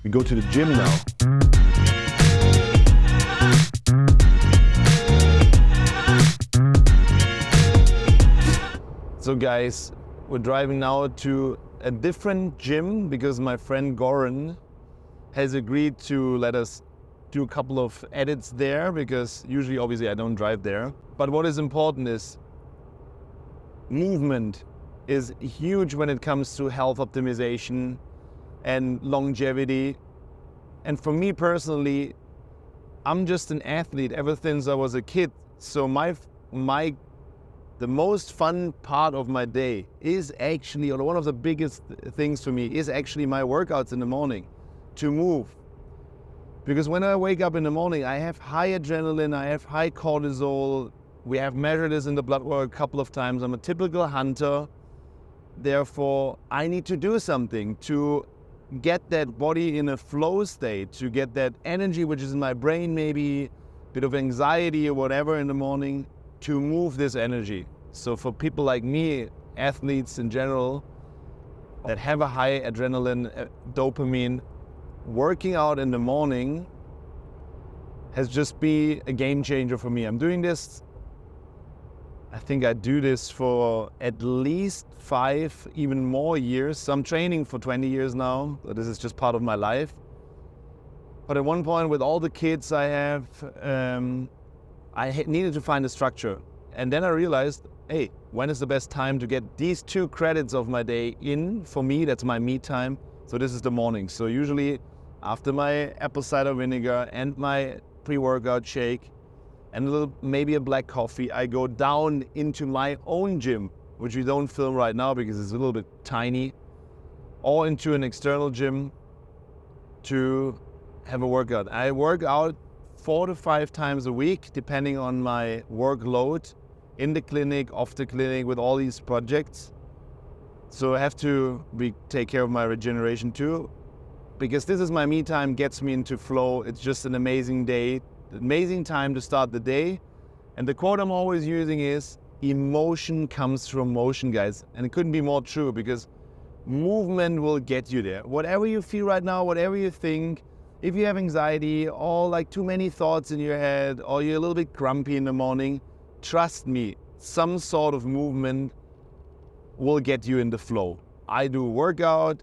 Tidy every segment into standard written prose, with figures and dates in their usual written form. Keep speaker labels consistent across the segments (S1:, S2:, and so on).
S1: We go to the gym now. So guys, we're driving now to a different gym because my friend Goran has agreed to let us do a couple of edits there, because usually obviously I don't drive there. But what is important is movement is huge when it comes to health optimization and longevity. And for me personally, I'm just an athlete ever since I was a kid. So the most fun part of my day is actually, or one of the biggest things for me is actually my workouts in the morning, to move. Because when I wake up in the morning, I have high adrenaline, I have high cortisol. We have measured this in the blood work a couple of times. I'm a typical hunter. Therefore, I need to do something to get that body in a flow state, to get that energy which is in my brain, maybe a bit of anxiety or whatever in the morning, to move this energy. So for people like me, athletes in general, that have a high adrenaline, dopamine, working out in the morning has just been a game changer for me. I'm doing this, I think I do this for at least 5, even more years. So I'm training for 20 years now, so this is just part of my life. But at one point with all the kids I have, I needed to find a structure. And then I realized, hey, when is the best time to get these 2 credits of my day in? For me, that's my me time. So this is the morning. So usually after my apple cider vinegar and my pre-workout shake and maybe a black coffee, I go down into my own gym, which we don't film right now because it's a little bit tiny, or into an external gym to have a workout. I work out 4 to 5 times a week, depending on my workload, in the clinic, off the clinic, with all these projects. So I have to take care of my regeneration too, because this is my me time, gets me into flow. It's just an amazing day, amazing time to start the day. And the quote I'm always using is, emotion comes from motion, guys. And it couldn't be more true, because movement will get you there. Whatever you feel right now, whatever you think, if you have anxiety or like too many thoughts in your head, or you're a little bit grumpy in the morning, trust me, some sort of movement will get you in the flow. I do a workout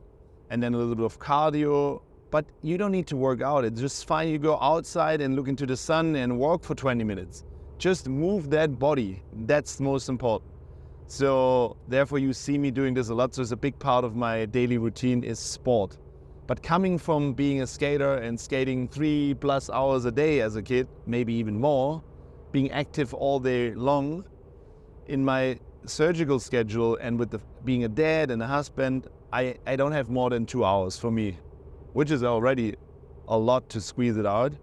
S1: and then a little bit of cardio, but you don't need to work out. It's just fine. You go outside and look into the sun and walk for 20 minutes. Just move that body. That's most important. So therefore you see me doing this a lot. So it's a big part of my daily routine is sport. But coming from being a skater and skating 3+ hours a day as a kid, maybe even more, being active all day long, in my surgical schedule and with being a dad and a husband, I don't have more than 2 hours for me, which is already a lot to squeeze it out.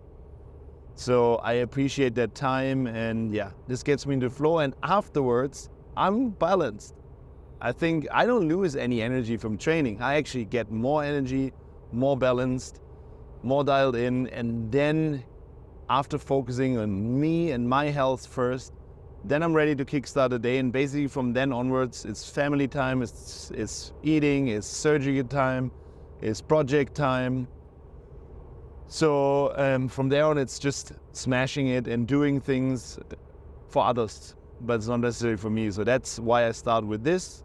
S1: So I appreciate that time, and yeah, this gets me into flow, and afterwards I'm balanced. I think I don't lose any energy from training. I actually get more energy, more balanced, more dialed in, and then after focusing on me and my health first, then I'm ready to kickstart the day. And basically from then onwards, it's family time, it's eating, it's surgery time, it's project time. So from there on, it's just smashing it and doing things for others, but it's not necessarily for me. So that's why I start with this.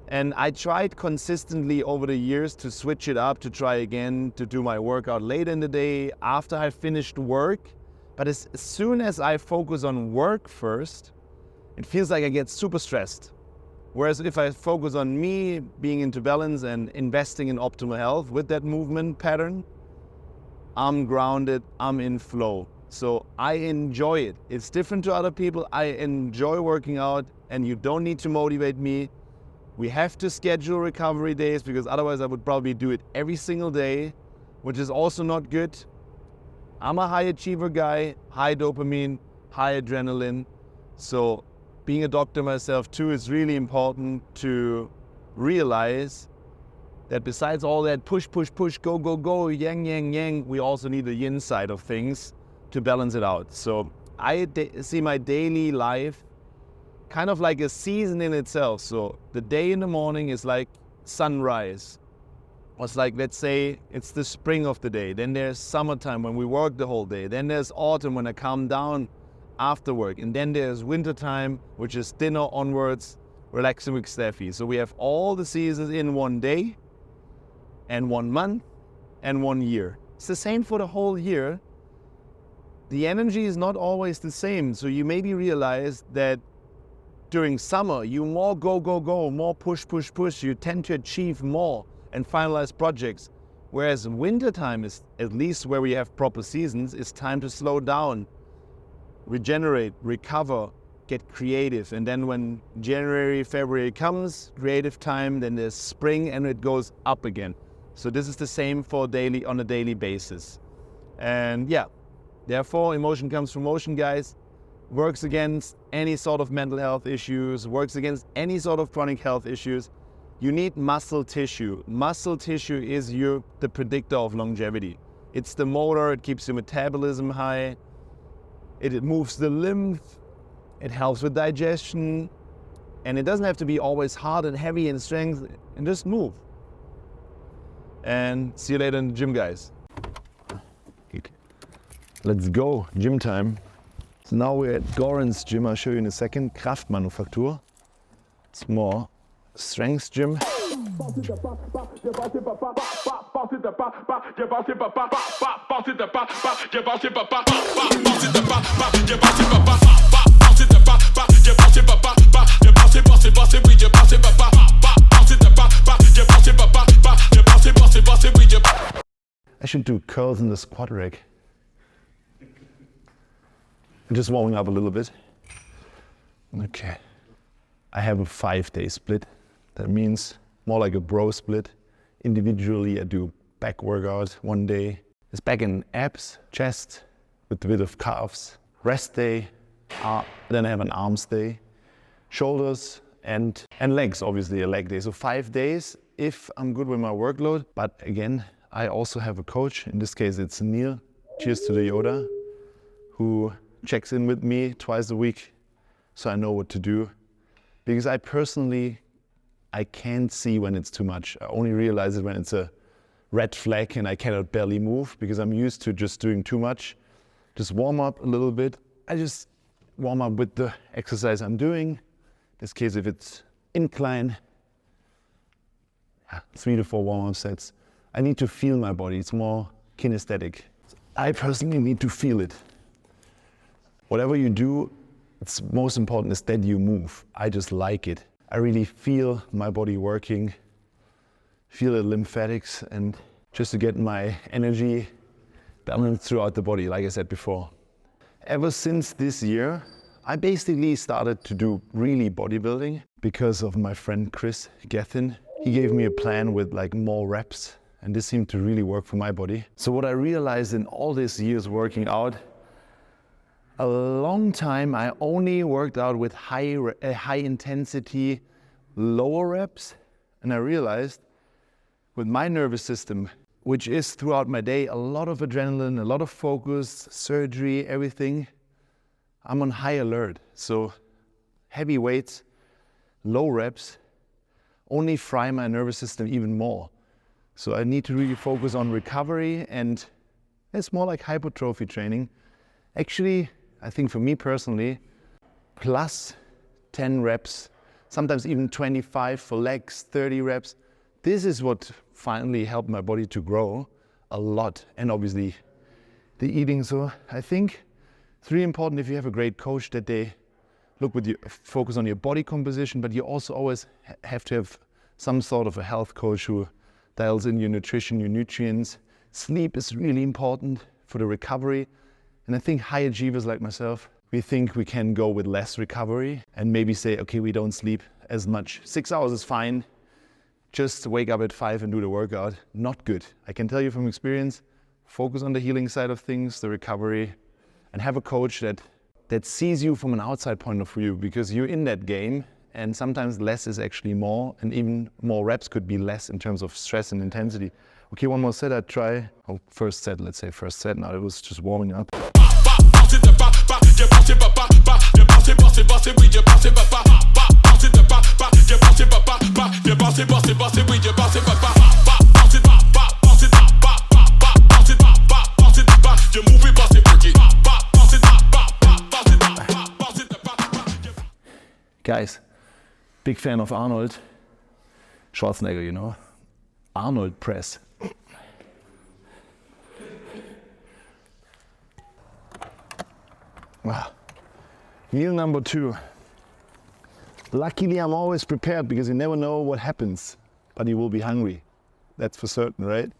S1: And I tried consistently over the years to switch it up, to try again, to do my workout late in the day after I finished work. But as soon as I focus on work first, it feels like I get super stressed. Whereas if I focus on me being into balance and investing in optimal health with that movement pattern, I'm grounded, I'm in flow. So I enjoy it. It's different to other people. I enjoy working out, and you don't need to motivate me. We have to schedule recovery days, because otherwise I would probably do it every single day, which is also not good. I'm a high achiever guy, high dopamine, high adrenaline. So being a doctor myself too, is really important to realize that besides all that push, push, push, go, go, go, yang, yang, yang, we also need the yin side of things to balance it out. So I see my daily life kind of like a season in itself. So the day in the morning is like sunrise. was like, let's say it's the spring of the day, then there's summertime when we work the whole day, then there's autumn when I calm down after work, and then there's wintertime, which is dinner onwards, relaxing with Steffi. So we have all the seasons in one day, and 1 month, and 1 year. It's the same for the whole year. The energy is not always the same, so you maybe realize that during summer, you more go, more push, you tend to achieve more and finalize projects. Whereas wintertime is, at least where we have proper seasons, is time to slow down, regenerate, recover, get creative. And then when January, February comes, creative time, then there's spring and it goes up again. So this is the same for on a daily basis. And yeah, therefore emotion comes from motion, guys. Works against any sort of mental health issues, works against any sort of chronic health issues. You need muscle tissue. Muscle tissue is the predictor of longevity. It's the motor, it keeps your metabolism high, it moves the lymph, it helps with digestion, and it doesn't have to be always hard and heavy in strength, and just move. And see you later in the gym, guys. Let's go, gym time. So now we're at Goran's gym. I'll show you in a second. Kraftmanufaktur. It's more strength gym. I should do curls in the squat rack. I'm just warming up a little bit. Okay. I have a 5-day split. That means more like a bro split. Individually, I do back workout 1 day. It's back and abs, chest, with a bit of calves. Rest day, then I have an arms day. Shoulders and legs, obviously a leg day. So 5 days if I'm good with my workload. But again, I also have a coach. In this case, it's Neil. Cheers to the Yoda, who checks in with me twice a week so I know what to do. Because I can't see when it's too much. I only realize it when it's a red flag and I cannot barely move because I'm used to just doing too much. Just warm up a little bit. I just warm up with the exercise I'm doing. In this case, if it's incline, 3 to 4 warm-up sets. I need to feel my body. It's more kinesthetic. I personally need to feel it. Whatever you do, it's most important is that you move. I just like it. I really feel my body working, feel the lymphatics, and just to get my energy balanced throughout the body, like I said before. Ever since this year, I basically started to do really bodybuilding because of my friend Chris Gethin. He gave me a plan with like more reps, and this seemed to really work for my body. So what I realized in all these years working out, a long time I only worked out with high intensity, lower reps, and I realized with my nervous system, which is throughout my day a lot of adrenaline, a lot of focus, surgery, everything, I'm on high alert. So heavy weights, low reps, only fry my nervous system even more. So I need to really focus on recovery, and it's more like hypertrophy training. Actually, I think for me personally, plus 10 reps, sometimes even 25 for legs, 30 reps. This is what finally helped my body to grow a lot. And obviously the eating. So I think it's really important if you have a great coach that they look with you, focus on your body composition, but you also always have to have some sort of a health coach who dials in your nutrition, your nutrients. Sleep is really important for the recovery. And I think high achievers like myself, we think we can go with less recovery and maybe say, okay, we don't sleep as much. 6 hours is fine. Just wake up at 5 and do the workout. Not good. I can tell you from experience, focus on the healing side of things, the recovery, and have a coach that sees you from an outside point of view, because you're in that game, and sometimes less is actually more, and even more reps could be less in terms of stress and intensity. Okay, one more set I'd try. Oh, first set, let's say first set. Now it was just warming up.
S2: Guys, big fan of Arnold Schwarzenegger, you know. Arnold press. Meal number 2. Luckily, I'm always prepared because you never know what happens, but you will be hungry. That's for certain, right?